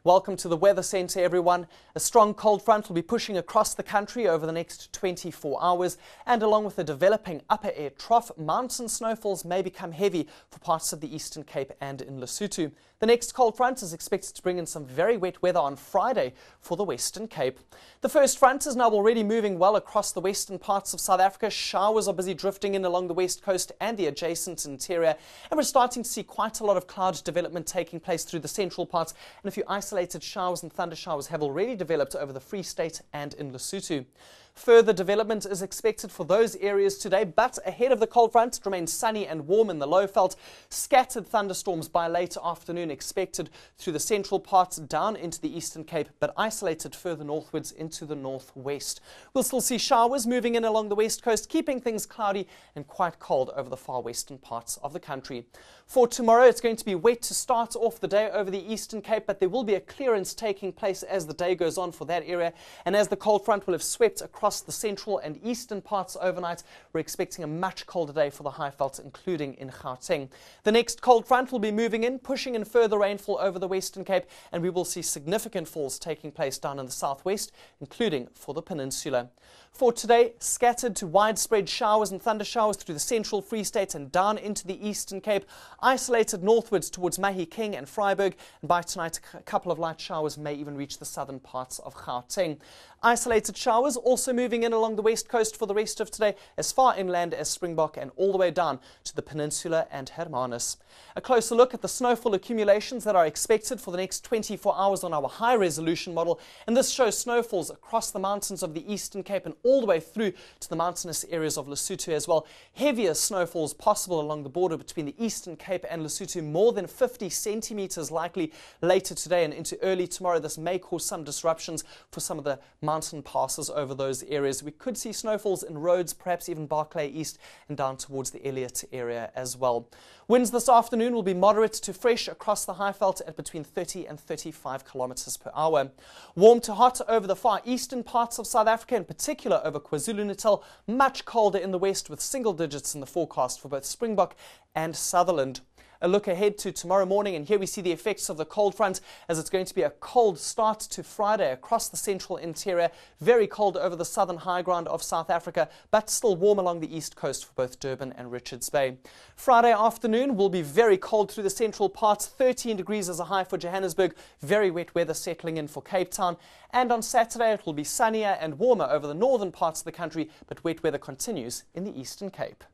Welcome to the Weather Centre, everyone. A strong cold front will be pushing across the country over the next 24 hours, and along with the developing upper air trough, mountain snowfalls may become heavy for parts of the Eastern Cape and in Lesotho. The next cold front is expected to bring in some very wet weather on Friday for the Western Cape. The first front is now already moving well across the western parts of South Africa. Showers are busy drifting in along the west coast and the adjacent interior, and we're starting to see quite a lot of cloud development taking place through the central parts, and a few isolated showers and thunder showers have already developed over the Free State and in Lesotho. Further development is expected for those areas today, but ahead of the cold front, it remains sunny and warm in the Lowveld. Scattered thunderstorms by late afternoon expected through the central parts down into the Eastern Cape, but isolated further northwards into the northwest. We'll still see showers moving in along the west coast, keeping things cloudy and quite cold over the far western parts of the country. For tomorrow, it's going to be wet to start off the day over the Eastern Cape, but there will be a clearance taking place as the day goes on for that area, and as the cold front will have swept across the central and eastern parts overnight, we're expecting a much colder day for the Highveld, including in Gauteng. The next cold front will be moving in, pushing in further rainfall over the Western Cape, and we will see significant falls taking place down in the southwest, including for the peninsula. For today, scattered to widespread showers and thunder showers through the central Free State and down into the Eastern Cape, isolated northwards towards Mahikeng and Vryburg, and by tonight a couple of light showers may even reach the southern parts of Gauteng. Isolated showers also moving in along the west coast for the rest of today, as far inland as Springbok and all the way down to the peninsula and Hermanus. A closer look at the snowfall accumulations that are expected for the next 24 hours on our high-resolution model, and this shows snowfalls across the mountains of the Eastern Cape and all the way through to the mountainous areas of Lesotho as well. Heavier snowfalls possible along the border between the Eastern Cape and Lesotho, more than 50 centimetres likely later today and into early tomorrow. This may cause some disruptions for some of the mountain passes over those areas. We could see snowfalls in Rhodes, perhaps even Barclay East and down towards the Elliot area as well. Winds this afternoon will be moderate to fresh across the Highveld at between 30 and 35 kilometres per hour. Warm to hot over the far eastern parts of South Africa, in particular over KwaZulu-Natal. Much colder in the west with single digits in the forecast for both Springbok and Sutherland. A look ahead to tomorrow morning, and here we see the effects of the cold front, as it's going to be a cold start to Friday across the central interior, very cold over the southern high ground of South Africa, but still warm along the east coast for both Durban and Richards Bay. Friday afternoon will be very cold through the central parts, 13 degrees as a high for Johannesburg, very wet weather settling in for Cape Town, and on Saturday it will be sunnier and warmer over the northern parts of the country, but wet weather continues in the Eastern Cape.